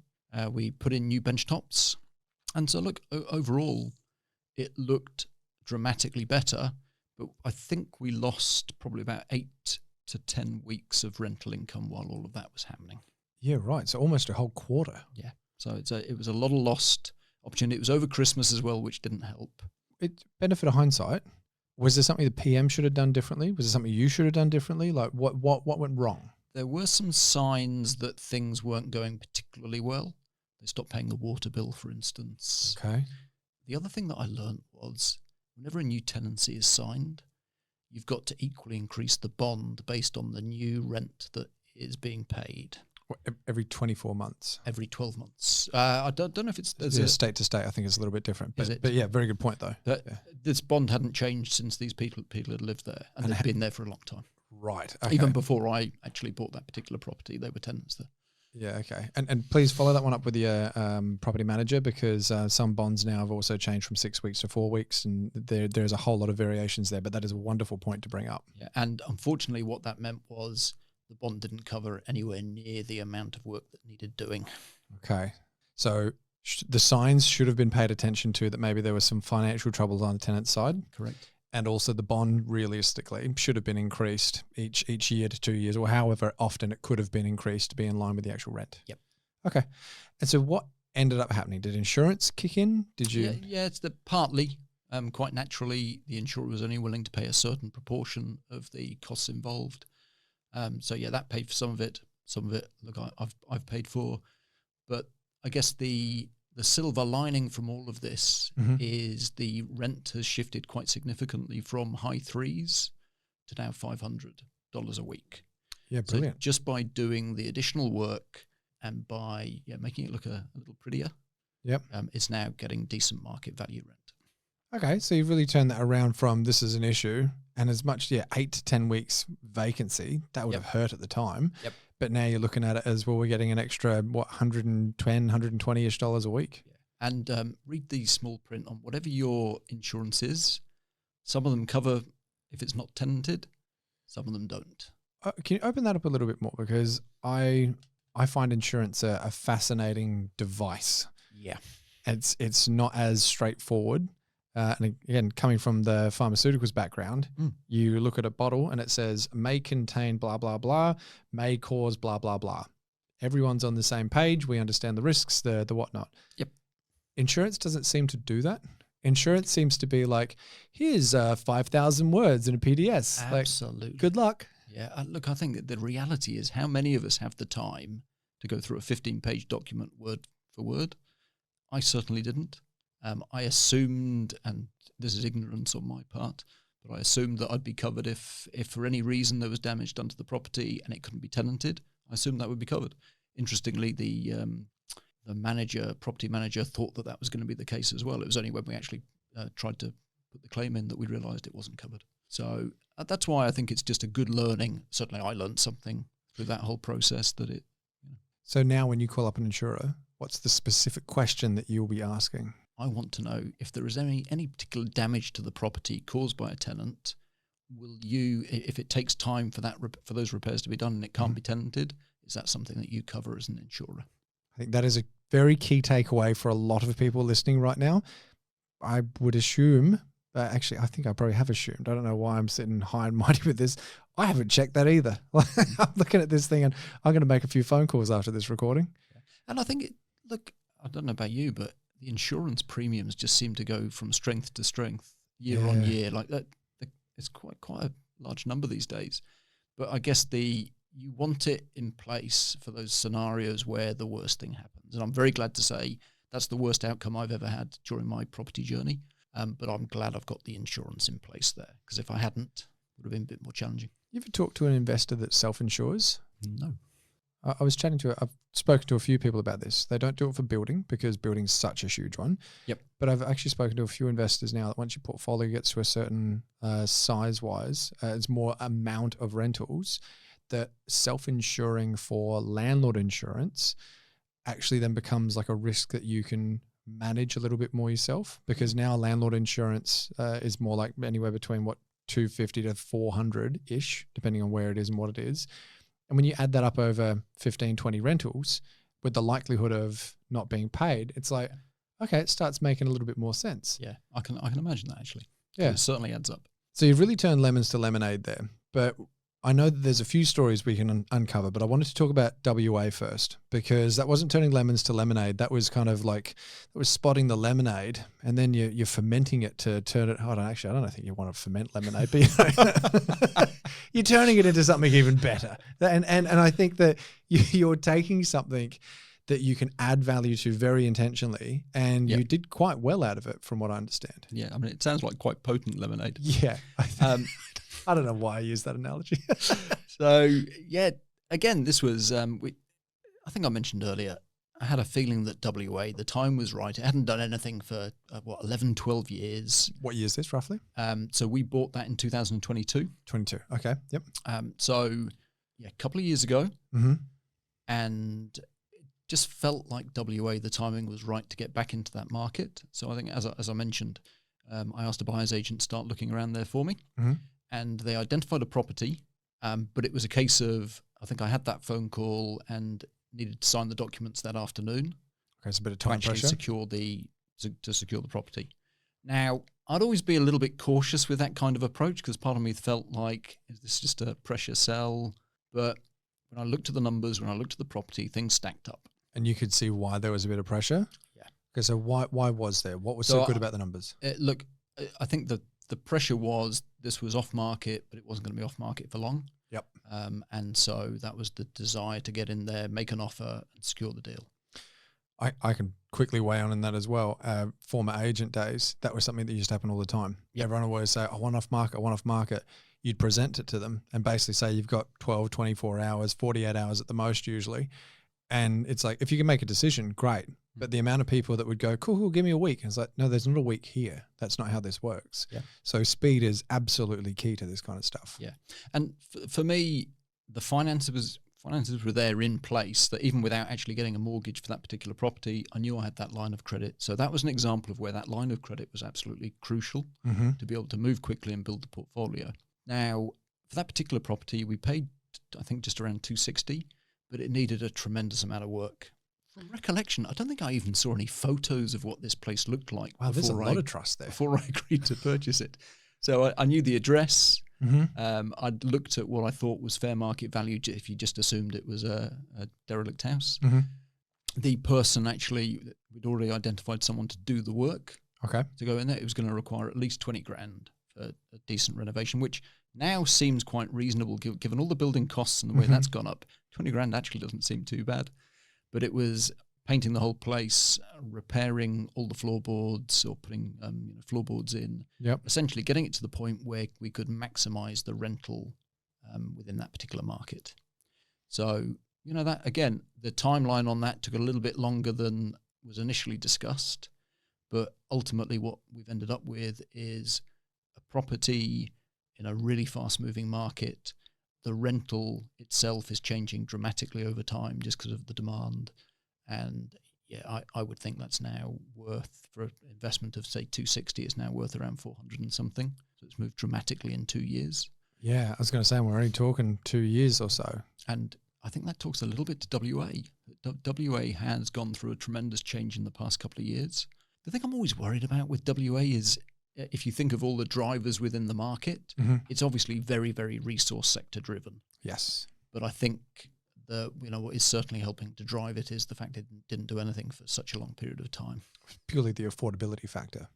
We put in new bench tops. And so look, overall, it looked dramatically better, but I think we lost probably about 8 to 10 weeks of rental income while all of that was happening. Yeah, right. So almost a whole quarter. Yeah. So it was a lot of lost opportunity. It was over Christmas as well, which didn't help. It benefit of hindsight. Was there something the PM should have done differently? Was there something you should have done differently? Like what went wrong? There were some signs that things weren't going particularly well. They stopped paying the water bill, for instance. Okay. The other thing that I learned was whenever a new tenancy is signed, you've got to equally increase the bond based on the new rent that is being paid. Every 24 months? Every 12 months. I don't know if it's... state to state, I think it's a little bit different. But yeah, very good point though. This bond hadn't changed since these people had lived there, and they've been there for a long time. Right. Okay. Even before I actually bought that particular property, they were tenants there. Yeah, okay. And please follow that one up with your property manager, because some bonds now have also changed from 6 weeks to 4 weeks, and there's a whole lot of variations there, but that is a wonderful point to bring up. Yeah, and unfortunately what that meant was the bond didn't cover anywhere near the amount of work that needed doing. Okay. So the signs should have been paid attention to, that maybe there was some financial troubles on the tenant side. Correct. And also the bond realistically should have been increased each year to 2 years, or however often it could have been increased to be in line with the actual rent. Yep. Okay. And so what ended up happening? Did insurance kick in? Did you? Yeah, it's partly, quite naturally, the insurer was only willing to pay a certain proportion of the costs involved. So yeah, that paid for some of it. Some of it, look, I've paid for. But I guess the silver lining from all of this is the rent has shifted quite significantly from high threes to now $500 a week. Yeah, brilliant. So just by doing the additional work and by making it look a little prettier, it's now getting decent market value rent. Okay, so you've really turned that around from this is an issue, and as much 8 to 10 weeks vacancy, that would have hurt at the time. Yep. But now you're looking at it as, well, we're getting an extra, $110, $120-ish a week. Yeah. And read the small print on whatever your insurance is. Some of them cover if it's not tenanted, some of them don't. Can you open that up a little bit more? Because I find insurance a fascinating device. Yeah. It's not as straightforward. And again, coming from the pharmaceuticals background, you look at a bottle and it says may contain blah, blah, blah, may cause blah, blah, blah. Everyone's on the same page. We understand the risks, the whatnot. Yep. Insurance doesn't seem to do that. Insurance seems to be like, here's 5,000 words in a PDS. Absolutely. Like, good luck. Yeah. Look, I think that the reality is how many of us have the time to go through a 15-page document word for word? I certainly didn't. I assumed, and this is ignorance on my part, but I assumed that I'd be covered if for any reason there was damage done to the property and it couldn't be tenanted. I assumed that would be covered. Interestingly, the property manager, thought that was going to be the case as well. It was only when we actually tried to put the claim in that we realised it wasn't covered. So that's why I think it's just a good learning. Certainly I learned something through that whole process that it. So now when you call up an insurer, what's the specific question that you'll be asking? I want to know if there is any particular damage to the property caused by a tenant. Will you, if it takes time for those repairs to be done and it can't be tenanted, is that something that you cover as an insurer? I think that is a very key takeaway for a lot of people listening right now. I would assume, actually, I think I probably have assumed. I don't know why I'm sitting high and mighty with this. I haven't checked that either. I'm looking at this thing and I'm going to make a few phone calls after this recording. And I think, look, I don't know about you, but the insurance premiums just seem to go from strength to strength year on year. Like that, it's quite a large number these days. But I guess you want it in place for those scenarios where the worst thing happens. And I'm very glad to say that's the worst outcome I've ever had during my property journey. But I'm glad I've got the insurance in place there, because if I hadn't, would have been a bit more challenging. You ever talk to an investor that self-insures? No. I was chatting to, I've spoken to a few people about this. They don't do it for building because building's such a huge one. Yep. But I've actually spoken to a few investors now that once your portfolio gets to a certain size-wise, it's more amount of rentals, that self-insuring for landlord insurance actually then becomes like a risk that you can manage a little bit more yourself, because now landlord insurance is more like anywhere between 250 to 400-ish, depending on where it is and what it is. And when you add that up over 15, 20 rentals with the likelihood of not being paid, it's like, okay, it starts making a little bit more sense. Yeah, I can imagine that actually. Yeah. It certainly adds up. So you've really turned lemons to lemonade there. But I know that there's a few stories we can uncover, but I wanted to talk about WA first, because that wasn't turning lemons to lemonade. That was kind of like, it was spotting the lemonade, and then you're fermenting it to turn it. I don't think you want to ferment lemonade, but you're turning it into something even better. And I think that you're taking something that you can add value to very intentionally, and you did quite well out of it from what I understand. Yeah, I mean, it sounds like quite potent lemonade. Yeah. I don't know why I used that analogy. So, yeah, again, this was, I think I mentioned earlier, I had a feeling that WA, the time was right. It hadn't done anything for, 11, 12 years. What year is this, roughly? So we bought that in 2022. 22. Okay. Yep. So, a couple of years ago. Mm-hmm. And it just felt like WA, the timing was right to get back into that market. So I think, as I mentioned, I asked a buyer's agent to start looking around there for me. Mm-hmm. And they identified a property, but it was a case of, I think I had that phone call and needed to sign the documents that afternoon. Okay, so a bit of time pressure. To secure the property. Now, I'd always be a little bit cautious with that kind of approach, because part of me felt like, is this just a pressure sell? But when I looked at the numbers, when I looked at the property, things stacked up. And you could see why there was a bit of pressure? Yeah. Okay, so why was there? What was so good about the numbers? Look, I think the pressure was this was off market, but it wasn't going to be off market for long. Yep. And so that was the desire to get in there, make an offer, and secure the deal. I can quickly weigh on in that as well. Former agent days, that was something that used to happen all the time. Yep. Everyone would always say, I want off market. You'd present it to them and basically say you've got 12, 24 hours, 48 hours at the most usually. And it's like, if you can make a decision, great. But the amount of people that would go, cool, give me a week. And it's like, no, there's not a week here. That's not how this works. Yeah. So speed is absolutely key to this kind of stuff. Yeah. And for me, the finances were there in place, that even without actually getting a mortgage for that particular property, I knew I had that line of credit. So that was an example of where that line of credit was absolutely crucial to be able to move quickly and build the portfolio. Now, for that particular property, we paid, I think, just around 260, but it needed a tremendous amount of work. From recollection, I don't think I even saw any photos of what this place looked like. Wow, there's a lot of trust there. Before I agreed to purchase it. So I knew the address. Mm-hmm. I'd looked at what I thought was fair market value if you just assumed it was a derelict house. Mm-hmm. The person actually, we'd already identified someone to do the work. Okay. To go in there. It was going to require at least 20 grand for a decent renovation, which now seems quite reasonable given all the building costs and the way that's gone up. 20 grand actually doesn't seem too bad. But it was painting the whole place, repairing all the floorboards or putting floorboards in, essentially getting it to the point where we could maximize the rental within that particular market. So, that again, the timeline on that took a little bit longer than was initially discussed. But ultimately what we've ended up with is a property in a really fast-moving market. The rental itself is changing dramatically over time just because of the demand. And I would think that's now worth, for an investment of say 260, it's now worth around 400 and something. So it's moved dramatically in 2 years. Yeah, I was going to say, we're only talking 2 years or so. And I think that talks a little bit to WA. WA has gone through a tremendous change in the past couple of years. The thing I'm always worried about with WA is, if you think of all the drivers within the market, it's obviously very, very resource sector driven. Yes. But I think what is certainly helping to drive it is the fact it didn't do anything for such a long period of time. Purely the affordability factor.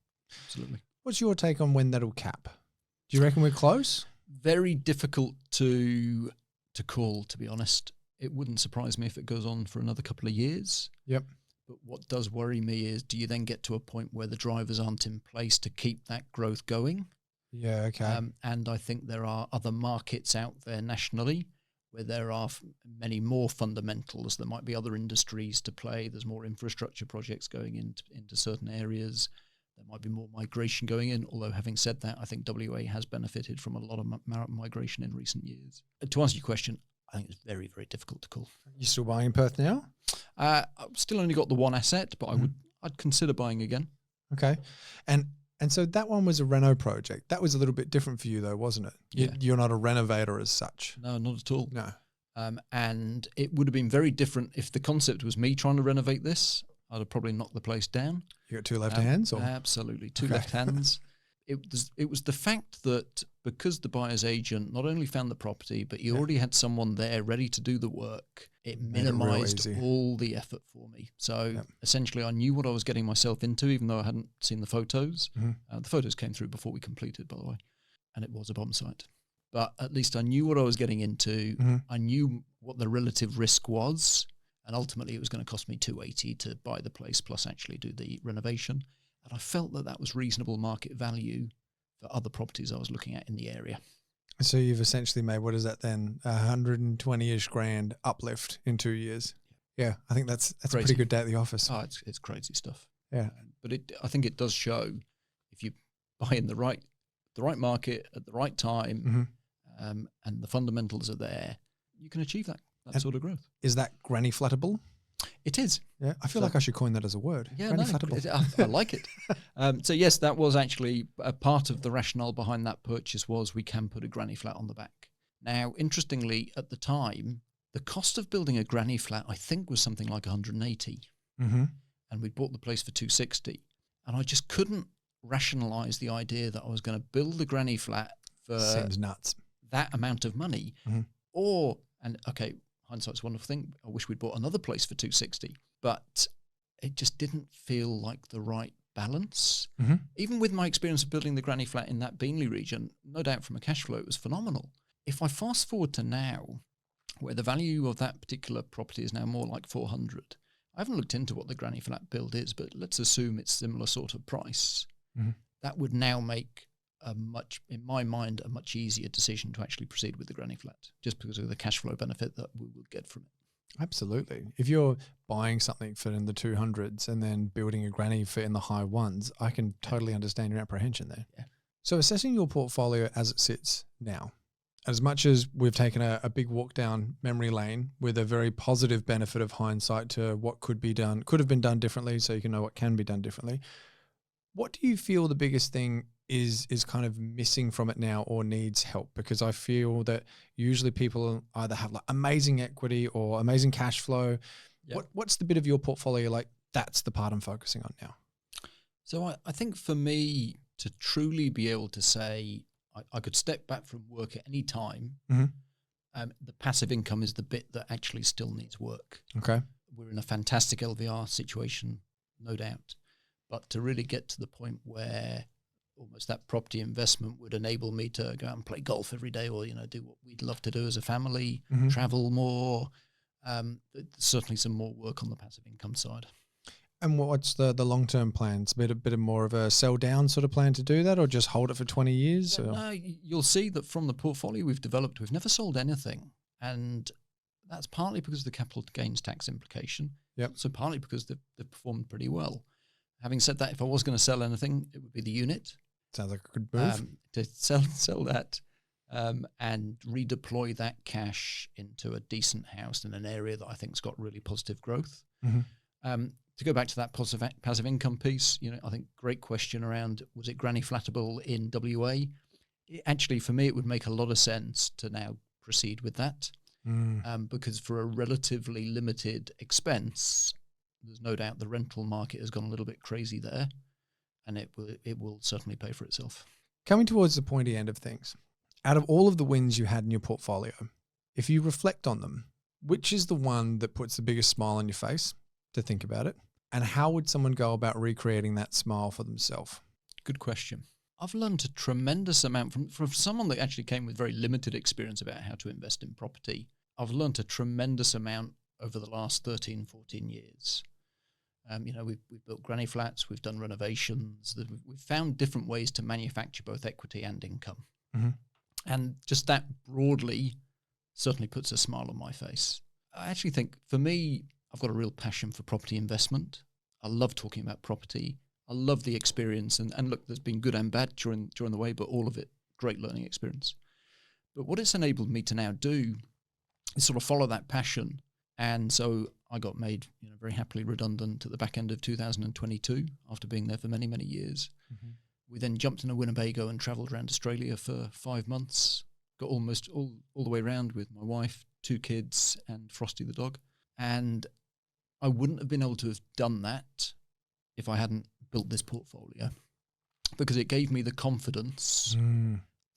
Absolutely. What's your take on when that'll cap? Do you reckon we're close? Very difficult to call, to be honest. It wouldn't surprise me if it goes on for another couple of years. Yep. But what does worry me is, do you then get to a point where the drivers aren't in place to keep that growth going? Yeah, okay. And I think there are other markets out there nationally where there are many more fundamentals. There might be other industries to play. There's more infrastructure projects going into certain areas. There might be more migration going in, although having said that, I think WA has benefited from a lot of migration in recent years. To answer your question, I think it's very, very difficult to call. You still buying in Perth now? I've still only got the one asset, but I'd consider buying again. Okay. And so that one was a reno project. That was a little bit different for you though, wasn't it? You're not a renovator as such. No, not at all. No. And it would have been very different if the concept was me trying to renovate this. I'd have probably knocked the place down. You got two left hands? Or? Absolutely, two left hands. It was the fact that because the buyer's agent not only found the property, but he already had someone there ready to do the work, it minimized all the effort for me. So essentially I knew what I was getting myself into, even though I hadn't seen the photos. The photos came through before we completed, by the way, and it was a bomb site. But at least I knew what I was getting into. I knew what the relative risk was, and ultimately it was going to cost me $280 to buy the place plus actually do the renovation. And I felt that that was reasonable market value for other properties I was looking at in the area. So you've essentially made, what is that then, 120-ish grand uplift in 2 years. Yeah, I think that's a pretty good day at the office. Oh, it's crazy stuff. Yeah. But I think it does show if you buy in the right market at the right time, and the fundamentals are there, you can achieve that sort of growth. Is that granny flattable? It is. Yeah, I feel like I should coin that as a word. Yeah, granny flattable. I like it. So yes, that was actually a part of the rationale behind that purchase was we can put a granny flat on the back. Now, interestingly, at the time, the cost of building a granny flat, I think, was something like 180, and we bought the place for 260, and I just couldn't rationalize the idea that I was going to build a granny flat for seems nuts that amount of money, okay. Hindsight's a wonderful thing. I wish we'd bought another place for 260, but it just didn't feel like the right balance. Even with my experience of building the granny flat in that Beanley region, no doubt from a cash flow, it was phenomenal. If I fast forward to now, where the value of that particular property is now more like 400, I haven't looked into what the granny flat build is, but let's assume it's similar sort of price. That would now make in my mind, a much easier decision to actually proceed with the granny flat, just because of the cash flow benefit that we would get from it. Absolutely. If you're buying something for in the 200s and then building a granny for in the high ones, I can totally understand your apprehension there. Yeah. So assessing your portfolio as it sits now, as much as we've taken a big walk down memory lane with a very positive benefit of hindsight to what could have been done differently, so you can know what can be done differently, what do you feel the biggest thing is kind of missing from it now or needs help? Because I feel that usually people either have like amazing equity or amazing cash flow. Yep. What's the bit of your portfolio like, that's the part I'm focusing on now? So I think for me to truly be able to say I could step back from work at any time, the passive income is the bit that actually still needs work. Okay. We're in a fantastic LVR situation, no doubt. But to really get to the point where almost that property investment would enable me to go out and play golf every day, or do what we'd love to do as a family, travel more. Certainly some more work on the passive income side. And what's the long-term plans? A bit of more of a sell down sort of plan to do that, or just hold it for 20 years? Yeah, no, you'll see that from the portfolio we've developed, we've never sold anything. And that's partly because of the capital gains tax implication. So partly because they've performed pretty well. Having said that, if I was going to sell anything, it would be the unit. Sounds like a good move. To sell that and redeploy that cash into a decent house in an area that I think has got really positive growth. To go back to that passive income piece, I think great question around, was it granny flattable in WA? Actually, for me, it would make a lot of sense to now proceed with that because for a relatively limited expense, there's no doubt the rental market has gone a little bit crazy there, and it will certainly pay for itself. Coming towards the pointy end of things, out of all of the wins you had in your portfolio, if you reflect on them, which is the one that puts the biggest smile on your face to think about it? And how would someone go about recreating that smile for themselves? Good question. I've learned a tremendous amount from someone that actually came with very limited experience about how to invest in property. I've learned a tremendous amount over the last 13, 14 years. We've built granny flats, we've done renovations, we've found different ways to manufacture both equity and income. Mm-hmm. And just that broadly certainly puts a smile on my face. I actually think, for me, I've got a real passion for property investment. I love talking about property. I love the experience. And look, there's been good and bad during the way, but all of it, great learning experience. But what it's enabled me to now do is sort of follow that passion. And so I got made very happily redundant at the back end of 2022 after being there for many, many years. Mm-hmm. We then jumped in a Winnebago and travelled around Australia for 5 months. Got almost all the way around with my wife, 2 kids, and Frosty the dog. And I wouldn't have been able to have done that if I hadn't built this portfolio, because it gave me the confidence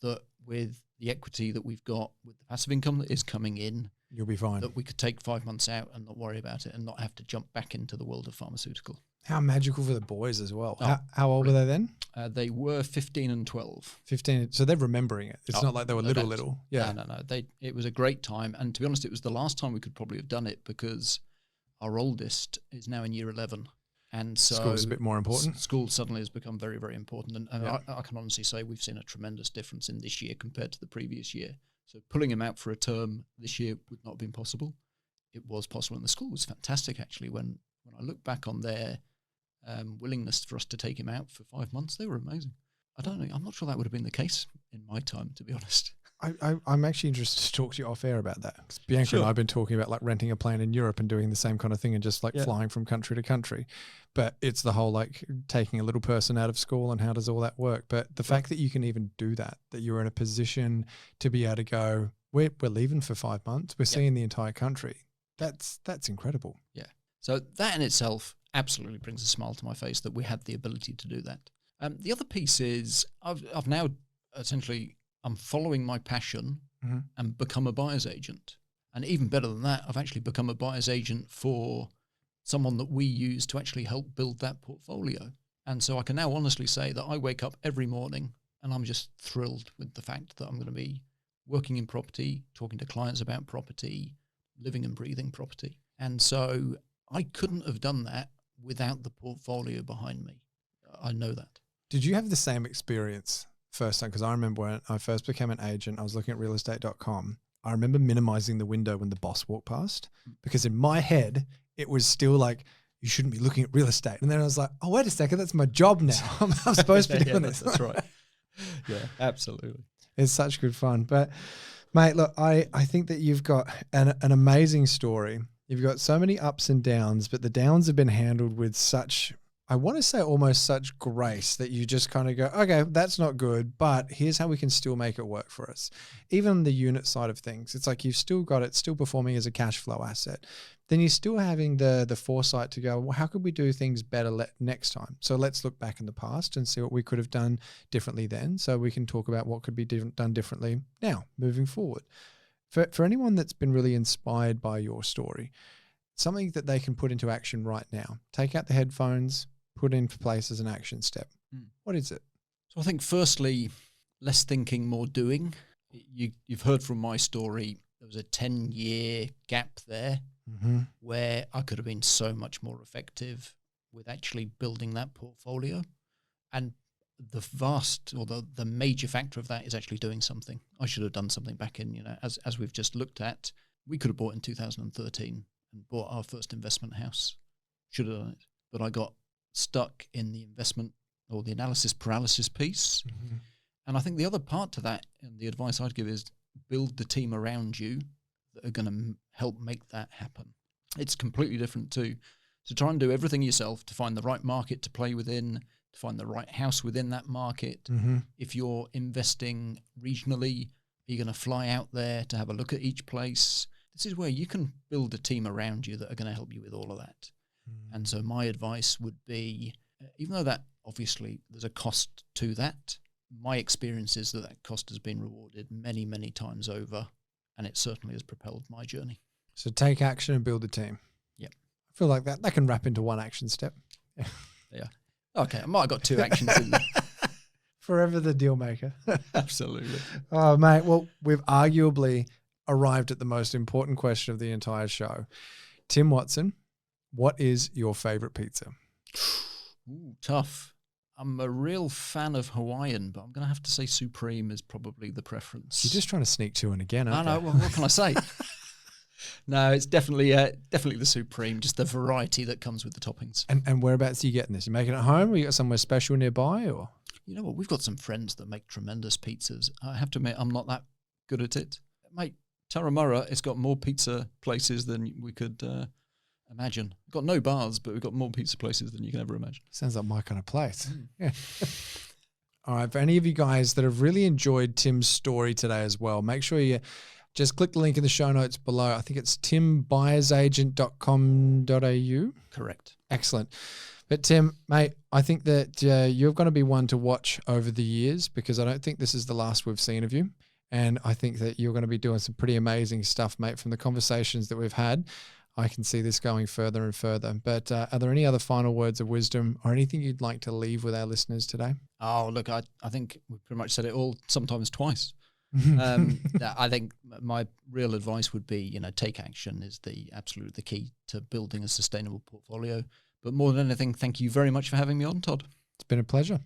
that with the equity that we've got, with the passive income that is coming in, you'll be fine. That we could take 5 months out and not worry about it and not have to jump back into the world of pharmaceutical. How magical for the boys as well. Oh, how old were they then? They were 15 and 12. 15. So they're remembering it. It's not like they were little. Yeah. No. It was a great time. And to be honest, it was the last time we could probably have done it, because our oldest is now in year 11. And so school's a bit more important. School suddenly has become very, very important. And I can honestly say we've seen a tremendous difference in this year compared to the previous year. So pulling him out for a term this year would not have been possible. It was possible. And the school was fantastic, actually. When I look back on their willingness for us to take him out for 5 months, they were amazing. I'm not sure that would have been the case in my time, to be honest. I'm actually interested to talk to you off air about that, because Bianca and I have been talking about like renting a plane in Europe and doing the same kind of thing and just like flying from country to country. But it's the whole like taking a little person out of school and how does all that work. But the fact that you can even do that you're in a position to be able to go, we're leaving for 5 months, we're seeing the entire country. That's incredible. Yeah. So that in itself absolutely brings a smile to my face that we had the ability to do that. The other piece is I've now essentially, I'm following my passion and become a buyer's agent. And even better than that, I've actually become a buyer's agent for someone that we use to actually help build that portfolio. And so I can now honestly say that I wake up every morning and I'm just thrilled with the fact that I'm going to be working in property, talking to clients about property, living and breathing property. And so I couldn't have done that without the portfolio behind me. I know that. Did you have the same experience first time? Because I remember when I first became an agent, I was looking at realestate.com. I remember minimizing the window when the boss walked past, because in my head, it was still like, you shouldn't be looking at real estate. And then I was like, oh, wait a second, that's my job now. I'm supposed to be doing this. That's right. Yeah, absolutely. It's such good fun. But mate, look, I think that you've got an amazing story. You've got so many ups and downs, but the downs have been handled with such, I want to say almost such grace, that you just kind of go, okay, that's not good, but here's how we can still make it work for us. Even the unit side of things, it's like you've still got it still performing as a cash flow asset. Then you're still having the foresight to go, well, how could we do things better next time? So let's look back in the past and see what we could have done differently then, so we can talk about what could be done differently now, moving forward. For anyone that's been really inspired by your story, something that they can put into action right now, take out the headphones, put into place as an action step. What is it? So I think firstly, less thinking, more doing. You've heard from my story, there was a 10-year gap there where I could have been so much more effective with actually building that portfolio. And the the major factor of that is actually doing something. I should have done something back in, as we've just looked at, we could have bought in 2013 and bought our first investment house. Should have done it. But I got stuck in the investment or the analysis paralysis piece. And I think the other part to that, and the advice I'd give, is build the team around you that are going to help make that happen. It's completely different to try and do everything yourself, to find the right market to play within, to find the right house within that market. If you're investing regionally, you're going to fly out there to have a look at each place. This is where you can build a team around you that are going to help you with all of that. And so my advice would be, even though that obviously there's a cost to that, my experience is that cost has been rewarded many, many times over, and it certainly has propelled my journey. So take action and build a team. Yep. I feel like that can wrap into one action step. Yeah. Okay, I might have got 2 actions in there. Forever the deal maker. Absolutely. Oh, mate. Well, we've arguably arrived at the most important question of the entire show. Tim Watson, What is your favorite pizza? Ooh, tough. I'm a real fan of Hawaiian, but I'm going to have to say Supreme is probably the preference. You're just trying to sneak two in again, aren't I you? know. Well, what can I say? No, it's definitely the Supreme, just the variety that comes with the toppings. And whereabouts are you getting this? You making it at home, or you got somewhere special nearby, or? You know what? We've got some friends that make tremendous pizzas. I have to admit, I'm not that good at it. Mate, Taramura, it's got more pizza places than we could imagine. We've got no bars, but we've got more pizza places than you can ever imagine. Sounds like my kind of place. Yeah. All right. For any of you guys that have really enjoyed Tim's story today as well, make sure you just click the link in the show notes below. I think it's timbuyer'sagent.com.au. Correct. Excellent. But Tim, mate, I think that you're going to be one to watch over the years, because I don't think this is the last we've seen of you. And I think that you're going to be doing some pretty amazing stuff, mate, from the conversations that we've had. I can see this going further and further. But are there any other final words of wisdom or anything you'd like to leave with our listeners today? Oh, look, I think we pretty much said it all, sometimes twice. I think my real advice would be, take action is the key to building a sustainable portfolio. But more than anything, thank you very much for having me on, Todd. It's been a pleasure.